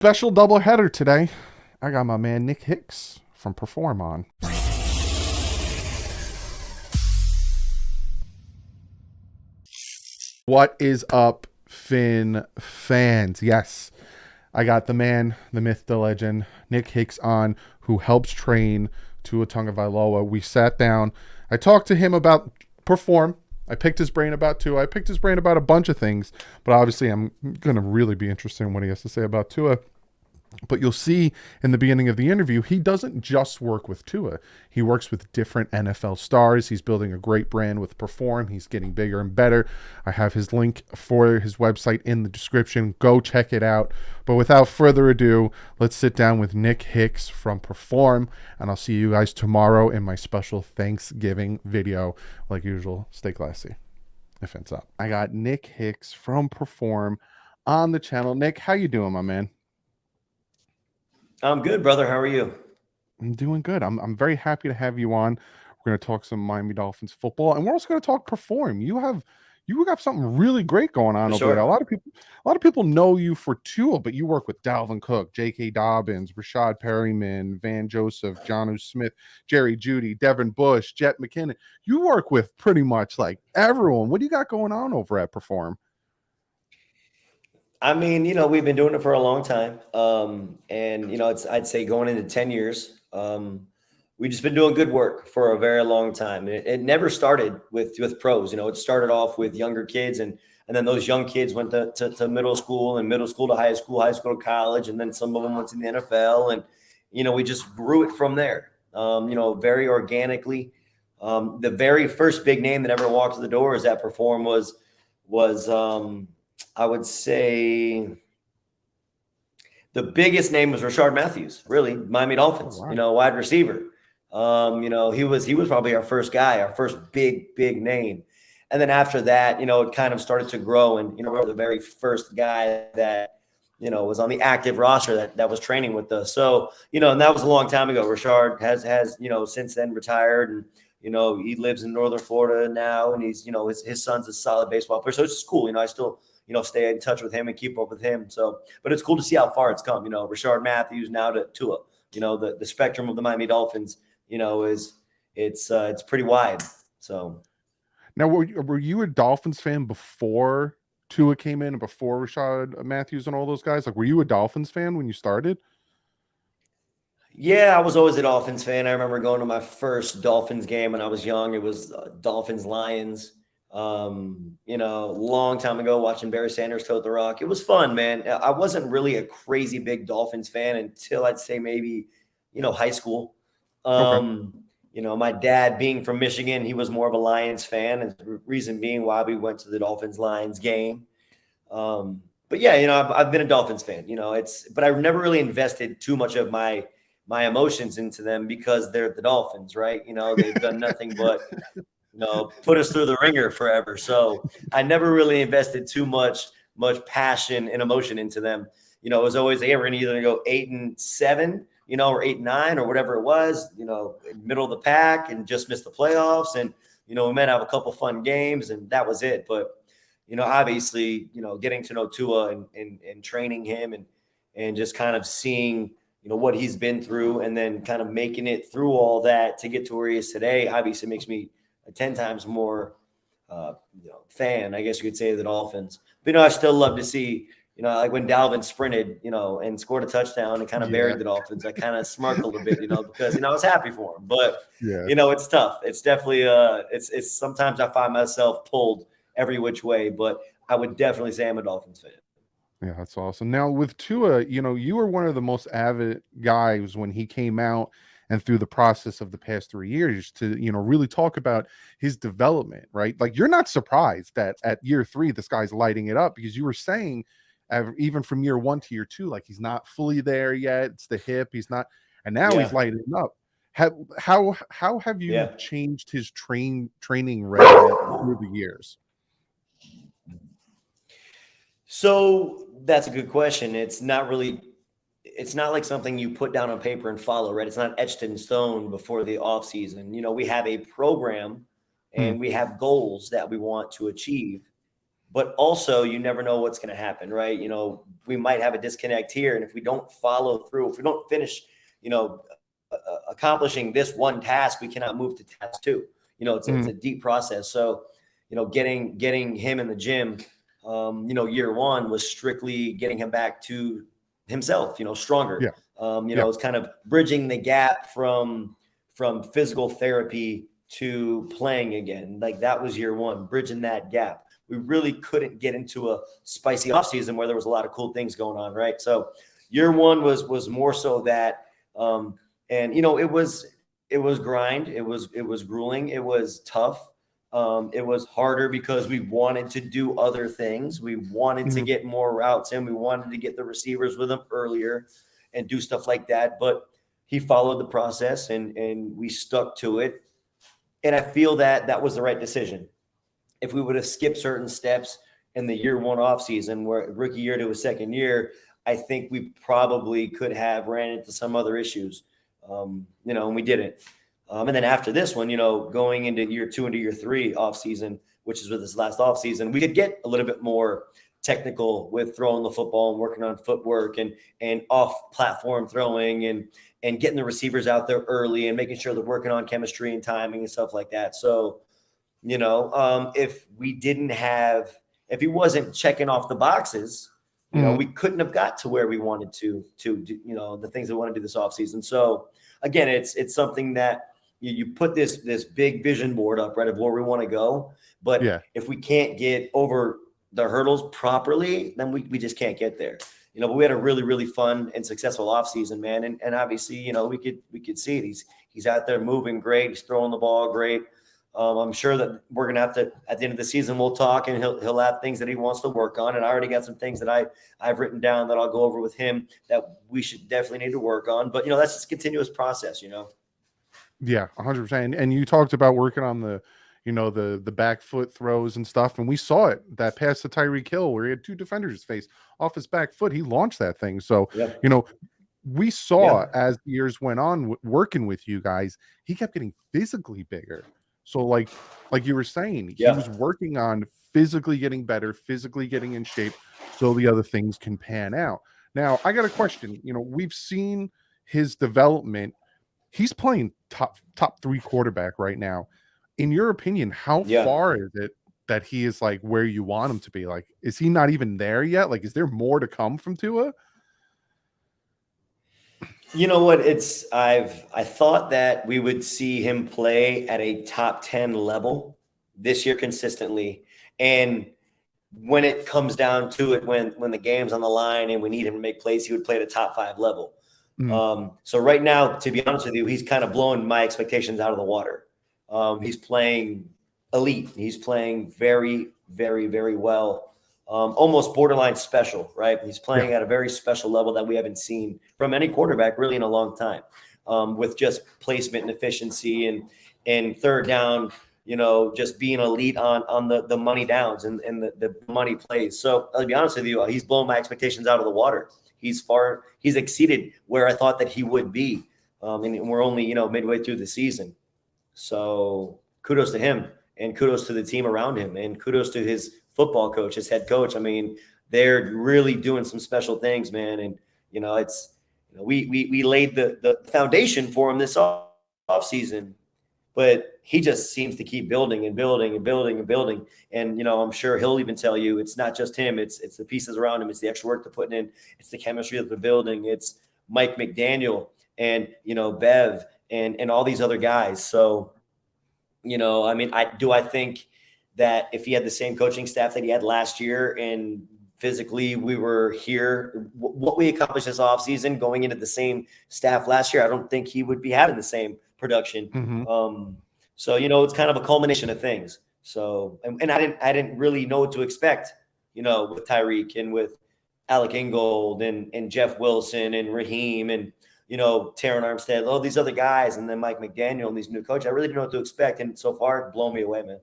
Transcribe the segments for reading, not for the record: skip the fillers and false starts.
Special doubleheader today. I got my man Nick Hicks from Perform on. What is up, Finn fans? Yes, I got the man, the myth, the legend, Nick Hicks on, who helps train Tua Tagovailoa. We sat down. I talked to him about Perform. I picked his brain about Tua. I picked his brain about a bunch of things, but obviously I'm going to really be interested in what he has to say about Tua. But you'll see in the beginning of the interview, he doesn't just work with Tua. He works with different NFL stars. He's building a great brand with Perform. He's getting bigger and better. I have his link for his website in the description. Go check it out. But without further ado, let's sit down with Nick Hicks from Perform, and I'll see you guys tomorrow in my special Thanksgiving video. Like usual, stay classy. If it's up. I got Nick Hicks from Perform on the channel. Nick, how you doing, my man? I'm good, brother. How are you? I'm doing good. I'm very happy to have you on. We're going to talk some Miami Dolphins football, and we're also going to talk Perform. You got something really great going on For over there. sure. A lot of people know you for Tua, but you work with Dalvin Cook, J.K. Dobbins, Rashad Perryman, Van Joseph, Jonnu Smith, Jerry Jeudy, Devin Bush, Jet McKinnon. You work with pretty much like everyone. What do you got going on over at Perform? I mean, we've been doing it for a long time. And I'd say going into 10 years. We've just been doing good work for a very long time. And it never started with pros. It started off with younger kids and then those young kids went to middle school and middle school to high school to college. And then some of them went to the NFL and, we just grew it from there, very organically. The very first big name that ever walked to the doors at Perform was I would say the biggest name was Rashard Matthews, really, Miami Dolphins, Oh, wow. wide receiver. He was probably our first guy, our first big name. And then after that, it kind of started to grow. And, we're the very first guy that, was on the active roster that was training with us. So, and that was a long time ago. Rashard has, since then retired and, he lives in Northern Florida now and he's, his son's a solid baseball player. So it's just cool. I still, stay in touch with him and keep up with him. So, but it's cool to see how far it's come. Rashard Matthews now to Tua. The spectrum of the Miami Dolphins, it's pretty wide. So Now, were you a Dolphins fan before Tua came in and before Rashad Matthews and all those guys? Like, were you a Dolphins fan when you started? yeah, I was always a Dolphins fan. I remember going to my first Dolphins game when I was young. It was Dolphins Lions. Long time ago, watching Barry Sanders tote the rock. It was fun, man. I wasn't really a crazy big Dolphins fan until I'd say maybe, high school. Okay. My dad being from Michigan, he was more of a Lions fan, and the reason being why we went to the Dolphins Lions game. But yeah, I've been a Dolphins fan. But I've never really invested too much of my emotions into them because they're the Dolphins, right? They've done nothing but put us through the ringer forever. So I never really invested too much passion and emotion into them. It was always, hey, we're going to either go 8-7, or 8-9 or whatever it was, middle of the pack and just miss the playoffs. And, we might have a couple fun games and that was it. But, obviously, getting to know Tua and training him and just kind of seeing, what he's been through and then kind of making it through all that to get to where he is today, obviously makes me 10 times more, fan, I guess you could say, of the Dolphins. But, I still love to see, like when Dalvin sprinted, and scored a touchdown and kind of buried the Dolphins. I kind of smirkled a bit, because, I was happy for him. But, Yeah. It's tough. It's definitely, it's sometimes I find myself pulled every which way. But I would definitely say I'm a Dolphins fan. Yeah, that's awesome. Now with Tua, you were one of the most avid guys when he came out and through the process of the past 3 years to, really talk about his development, right? Like you're not surprised that at year 3, this guy's lighting it up because you were saying even from year 1 to year 2, like he's not fully there yet. It's the hip. He's not, and now he's Yeah. lighting it up. How have you Yeah. changed his training regimen through the years? So that's a good question. It's not like something you put down on paper and follow, right? It's not etched in stone before the off season. We have a program Hmm. and we have goals that we want to achieve. but also you never know what's going to happen, right? We might have a disconnect here. And if we don't follow through, if we don't finish, accomplishing this one task, we cannot move to task two. It's a deep process. So, getting him in the gym, year one was strictly getting him back to himself, stronger. Yeah. It's kind of bridging the gap from physical therapy to playing again. Like that was year one, bridging that gap. We really couldn't get into a spicy offseason where there was a lot of cool things going on, right? So year one was more so that, and it was grind. It was grueling. It was tough. It was harder because we wanted to do other things. We wanted to get more routes in. We wanted to get the receivers with them earlier and do stuff like that. But he followed the process and we stuck to it. And I feel that was the right decision. If we would have skipped certain steps in the year one off season, where rookie year to a second year, I think we probably could have ran into some other issues, and we didn't. And then after this one, going into year two into year three off season, which is with this last off season, we could get a little bit more technical with throwing the football and working on footwork and off platform throwing and getting the receivers out there early and making sure they're working on chemistry and timing and stuff like that. So, if he wasn't checking off the boxes, we couldn't have got to where we wanted to do, the things we want to do this offseason. So again, it's something that you put this big vision board up, right, of where we want to go. But if we can't get over the hurdles properly, then we just can't get there. But we had a really, really fun and successful offseason, man. And obviously, we could see it. He's out there moving great. He's throwing the ball great. I'm sure that we're going to have to, at the end of the season, we'll talk and he'll have things that he wants to work on. And I already got some things that I've written down that I'll go over with him that we should definitely need to work on. But, that's just a continuous process, Yeah, 100%. And you talked about working on the back foot throws and stuff. And we saw it, that pass to Tyreek Hill where he had two defenders face off his back foot. He launched that thing. So, we saw as the years went on working with you guys, he kept getting physically bigger. So like you were saying, he was working on physically getting better, physically getting in shape so the other things can pan out. Now, I got a question. We've seen his development. He's playing top three quarterback right now. In your opinion, how far is it that he is like where you want him to be? Like, is he not even there yet? Like, is there more to come from Tua? You know what? I thought that we would see him play at a top 10 level this year consistently. And when it comes down to it, when the game's on the line and we need him to make plays, he would play at a top 5 level. So right now, to be honest with you, he's kind of blowing my expectations out of the water. He's playing elite. He's playing very, very, very well. Almost borderline special, right? He's playing at a very special level that we haven't seen from any quarterback really in a long time, with just placement and efficiency and third down, just being elite on the money downs and the money plays. So I'll be honest with you, he's blown my expectations out of the water. He's exceeded where I thought that he would be. And we're only, midway through the season. So kudos to him and kudos to the team around him and kudos to his football coach, his head coach. I mean, they're really doing some special things, man. And, we laid the foundation for him this off season, but he just seems to keep building and building and building and building. And, I'm sure he'll even tell you it's not just him. It's the pieces around him. It's the extra work they're putting in. It's the chemistry that they're building. It's Mike McDaniel and, Bev and all these other guys. So, I think that if he had the same coaching staff that he had last year and physically we were here, what we accomplished this offseason going into the same staff last year, I don't think he would be having the same production. So, it's kind of a culmination of things. So, and I didn't really know what to expect, with Tyreek and with Alec Ingold and Jeff Wilson and Raheem and, Taron Armstead, all these other guys, and then Mike McDaniel and these new coaches. I really didn't know what to expect. And so far, it's blown me away, man.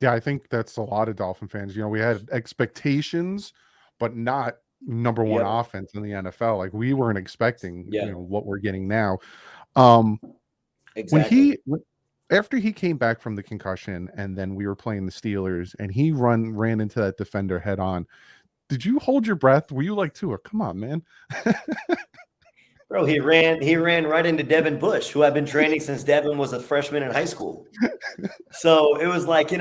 Yeah, I think that's a lot of Dolphin fans. We had expectations, but not number one offense in the NFL. Like we weren't expecting, what we're getting now. Exactly. after he came back from the concussion, and then we were playing the Steelers, and he ran into that defender head on. Did you hold your breath? Were you like, Tua, come on, man? Bro, he ran right into Devin Bush, who I've been training since Devin was a freshman in high school. So it was like, it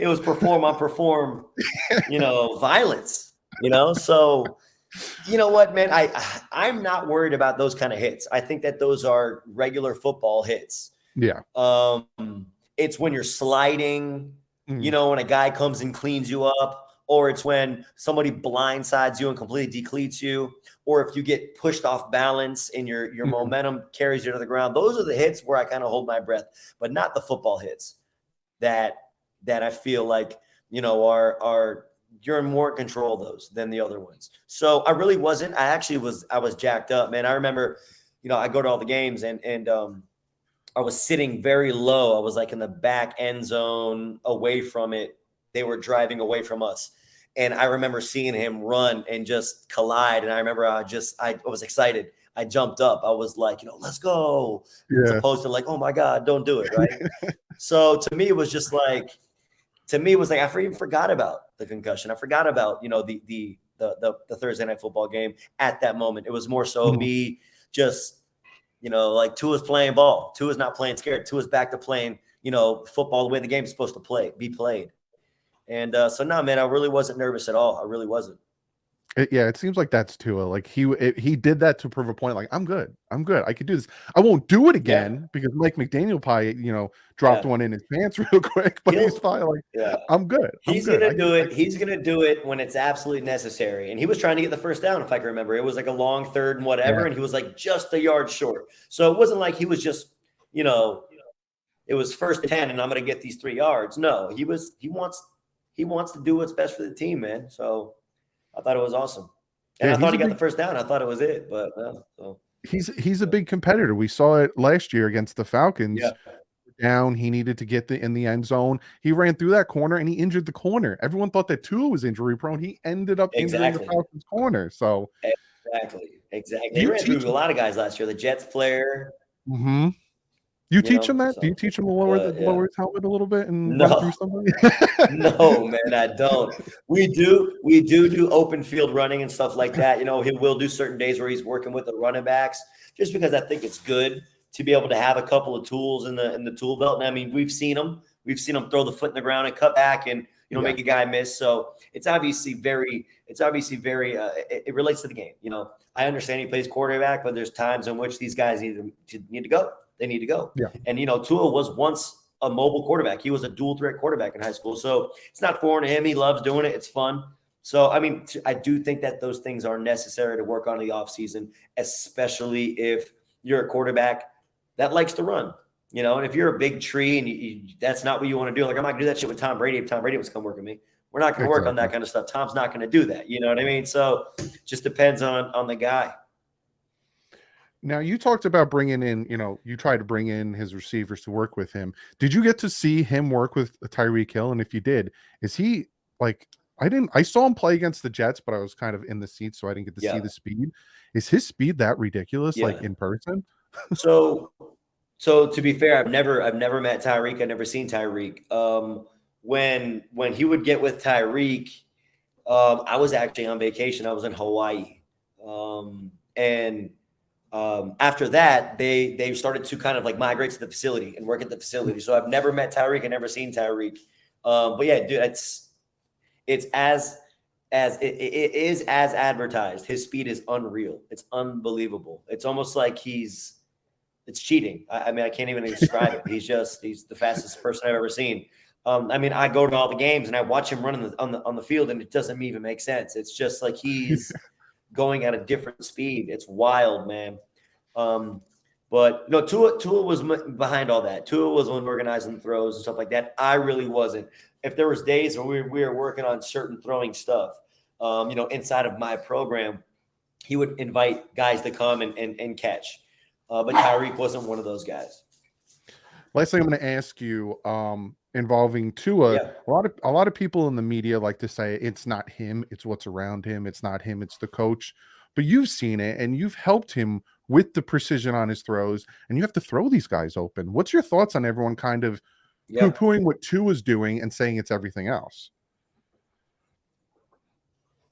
was perform on perform, violence, So you know what, man? I'm not worried about those kind of hits. I think that those are regular football hits. Yeah. It's when you're sliding, Mm. when a guy comes and cleans you up, or it's when somebody blindsides you and completely decleats you, or if you get pushed off balance and your momentum carries you to the ground. Those are the hits where I kind of hold my breath, but not the football hits that I feel like, are you're more in control of those than the other ones. So I really wasn't. I was jacked up, man. I remember, I go to all the games and I was sitting very low. I was like in the back end zone away from it. They were driving away from us. And I remember seeing him run and just collide. And I remember I was excited. I jumped up. I was like, let's go. Yeah. As opposed to like, oh my God, don't do it. Right. So to me, it was just like, I even forgot about the concussion. I forgot about, the Thursday night football game at that moment. It was more so me just, like Tua's playing ball. Tua's not playing scared. Tua's back to playing, football the way the game's supposed to be played. And so no, man, I really wasn't nervous at all. I really wasn't. It seems like that's Tua. Like he did that to prove a point. Like I'm good. I could do this. I won't do it again because Mike McDaniel probably dropped one in his pants real quick. But he's probably like, I'm good. He's gonna do it. He's gonna do it when it's absolutely necessary. And he was trying to get the first down, if I can remember. It was like a long third and whatever, and he was like just a yard short. So it wasn't like he was just it was 1st and 10, and I'm gonna get these 3 yards. No, he wants to do what's best for the team, man. So I thought it was awesome. And I thought he got the first down. I thought it was it, but he's a big competitor. We saw it last year against the Falcons. Yeah. Down, he needed to get in the end zone. He ran through that corner and he injured the corner. Everyone thought that Tua was injury prone. He ended up injuring the Falcons corner. So exactly. They ran through a lot of guys last year. The Jets player. Mm-hmm. You teach him that? Do you teach him to lower his helmet a little bit and run through somebody? No, man, I don't. We do open field running and stuff like that. He will do certain days where he's working with the running backs, just because I think it's good to be able to have a couple of tools in the tool belt. And I mean, we've seen him throw the foot in the ground and cut back and make a guy miss. So it's obviously very. It relates to the game. I understand he plays quarterback, but there's times in which these guys need to go. They need to go. Yeah. And, Tua was once a mobile quarterback. He was a dual threat quarterback in high school. So it's not foreign to him. He loves doing it. It's fun. So, I mean, I do think that those things are necessary to work on in the offseason, especially if you're a quarterback that likes to run, and if you're a big tree and that's not what you want to do. Like, I'm not going to do that shit with Tom Brady. If Tom Brady was come work with me, we're not going to work on that kind of stuff. Tom's not going to do that. You know what I mean? So just depends on the guy. Now, you talked about bringing in, you tried to bring in his receivers to work with him. Did you get to see him work with Tyreek Hill? And if you did, is he like, I saw him play against the Jets, but I was kind of in the seat, so I didn't get to see the speed. Is his speed that ridiculous, like in person? So to be fair, I've never met Tyreek. I've never seen Tyreek. When he would get with Tyreek, I was actually on vacation. I was in Hawaii. After that, they started to kind of like migrate to the facility and work at the facility. So I've never met Tyreek. I've never seen Tyreek. But yeah, dude, it is as advertised. His speed is unreal. It's unbelievable. It's almost like it's cheating. I mean, I can't even describe it. He's the fastest person I've ever seen. I mean, I go to all the games and I watch him run on the field, and it doesn't even make sense. It's just like he's going at a different speed. It's wild, man. But no, Tua was behind all that. Tua was one organizing the throws and stuff like that. I really wasn't. If there was days where we were working on certain throwing stuff, inside of my program, he would invite guys to come and catch. But Tyreek wasn't one of those guys. Last thing I'm going to ask you, involving Tua, a lot of people in the media like to say it's not him, it's what's around him. It's not him, it's the coach. but you've seen it and you've helped him with the precision on his throws, and you have to throw these guys open. What's your thoughts on everyone kind of Yeah. poo-pooing what Tua's doing and saying it's everything else?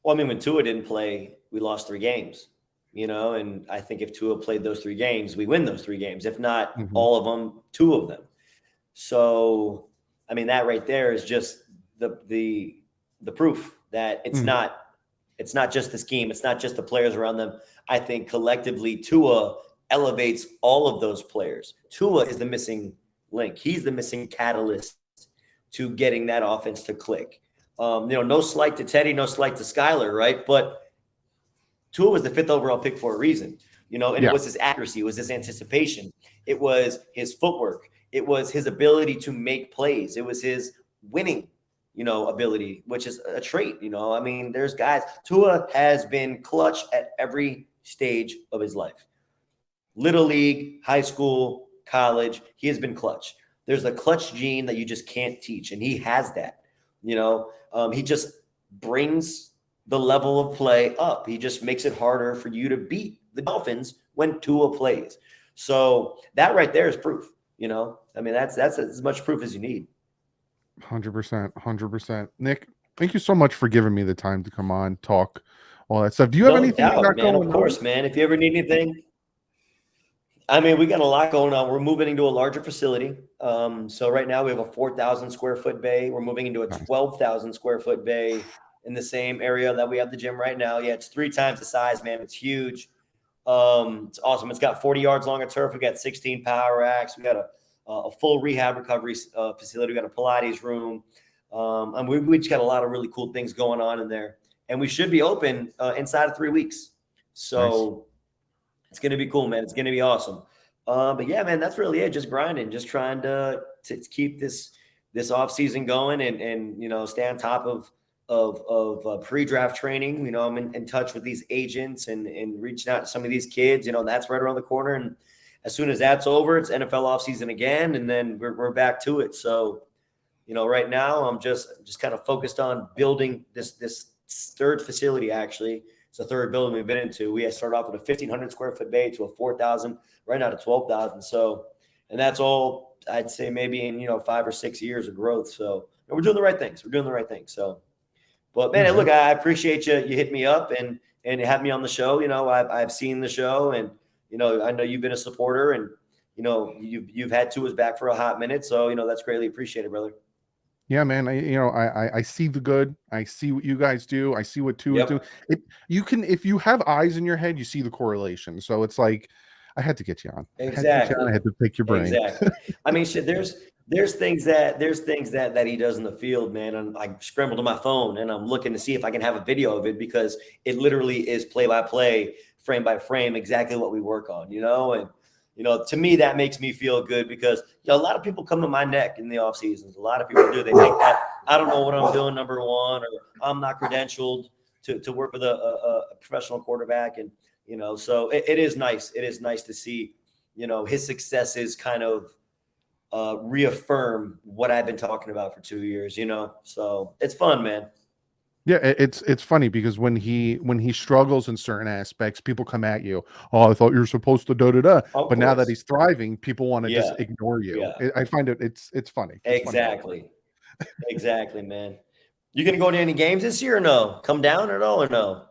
Well, I mean, when Tua didn't play, we lost 3 games, and I think if Tua played those 3 games, we win those 3 games. If not all of them, 2 of them. So, I mean, that right there is just the proof that it's not just the scheme. It's not just the players around them. I think collectively Tua elevates all of those players. Tua is the missing link. He's the missing catalyst to getting that offense to click. No slight to Teddy, no slight to Skyler, right? But Tua was the 5th overall pick for a reason, and it was his accuracy, it was his anticipation, it was his footwork, it was his ability to make plays, it was his winning, ability, which is a trait. I mean, there's guys. Tua has been clutch at every stage of his life. Little league, high school, college, he has been clutch. There's a clutch gene that you just can't teach, and he has that. He just brings the level of play up. He just makes it harder for you to beat the Dolphins when Tua plays. So that right there is proof. I mean, that's as much proof as you need. 100%, 100%. Nick, thank you so much for giving me the time to come on, talk, all that stuff. Do you have anything you got going on? Of course, man. If you ever need anything, I mean, we got a lot going on. We're moving into a larger facility. So right now we have a 4,000 square foot bay. We're moving into a 12,000 square foot bay in the same area that we have the gym right now. Yeah, it's 3 times the size, man. It's huge. It's awesome. It's got 40 yards long of turf. We got 16 power racks. We got a full rehab recovery facility. We got a Pilates room. And we just got a lot of really cool things going on in there. And we should be open inside of 3 weeks. So it's going to be cool, man. It's going to be awesome. But yeah, man, that's really it. Just grinding, just trying to keep this off season going and stay on top of pre-draft training. I'm in touch with these agents and reaching out to some of these kids. That's right around the corner. And as soon as that's over, it's NFL offseason again, and then we're back to it. So, right now I'm just kind of focused on building this 3rd facility. Actually, it's the 3rd building we've been into. We started off with a 1,500 square foot bay to a 4,000, right now to 12,000. So, and that's all I'd say maybe in 5 or 6 years of growth. So we're doing the right things. So, but man, look, I appreciate you hit me up and have me on the show. I've seen the show, and I know you've been a supporter, and you've had Tua's back for a hot minute. So that's greatly appreciated, brother. Yeah, man. I see the good. I see what you guys do. I see what Tua's do. If you have eyes in your head, you see the correlation. So it's like, I had to get you on. Exactly. I had to pick your brain. Exactly. I mean, shit, there's things that he does in the field, man. And I scrambled to my phone and I'm looking to see if I can have a video of it, because it literally is play by play, frame by frame, exactly what we work on, and to me, that makes me feel good, because a lot of people come to my neck in the off seasons. A lot of people do. They think that I don't know what I'm doing, number one, or I'm not credentialed to work with a professional quarterback. And, so it is nice. It is nice to see, his successes kind of reaffirm what I've been talking about for 2 years, so it's fun, man. Yeah, it's funny because when he struggles in certain aspects, people come at you. Oh, I thought you were supposed to da. But now that he's thriving, people want to just ignore you. Yeah. I find it's funny. Exactly. Exactly, man. You gonna go to any games this year or no? Come down at all or no?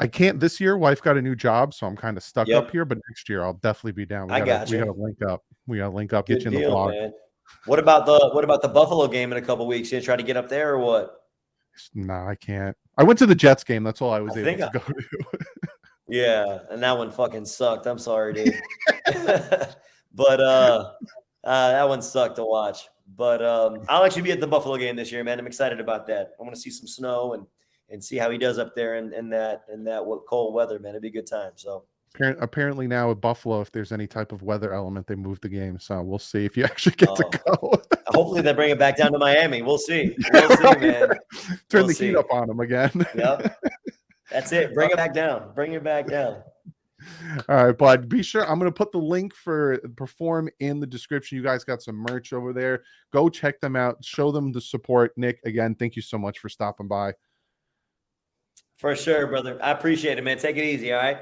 I can't this year. Wife got a new job, so I'm kind of stuck up here. But next year, I'll definitely be down. We gotta link up. We gotta link up. Good get you in deal, the vlog. Man. What about the Buffalo game in a couple weeks? You try to get up there or what? No, I can't. I went to the Jets game. That's all I was able to go to. Yeah, and that one fucking sucked. I'm sorry, dude. But that one sucked to watch. But I'll actually be at the Buffalo game this year, man. I'm excited about that. I want to see some snow and see how he does up there in that cold weather, man. It'd be a good time. So apparently now at Buffalo, if there's any type of weather element, they move the game. So we'll see if you actually get to go. Hopefully they bring it back down to Miami. We'll see. We'll see, man. Turn the heat up on them again. Yep. That's it. Bring it back down. Bring it back down. All right, bud. Be sure. I'm going to put the link for Perform in the description. You guys got some merch over there. Go check them out. Show them the support. Nick, again, thank you so much for stopping by. For sure, brother. I appreciate it, man. Take it easy. All right.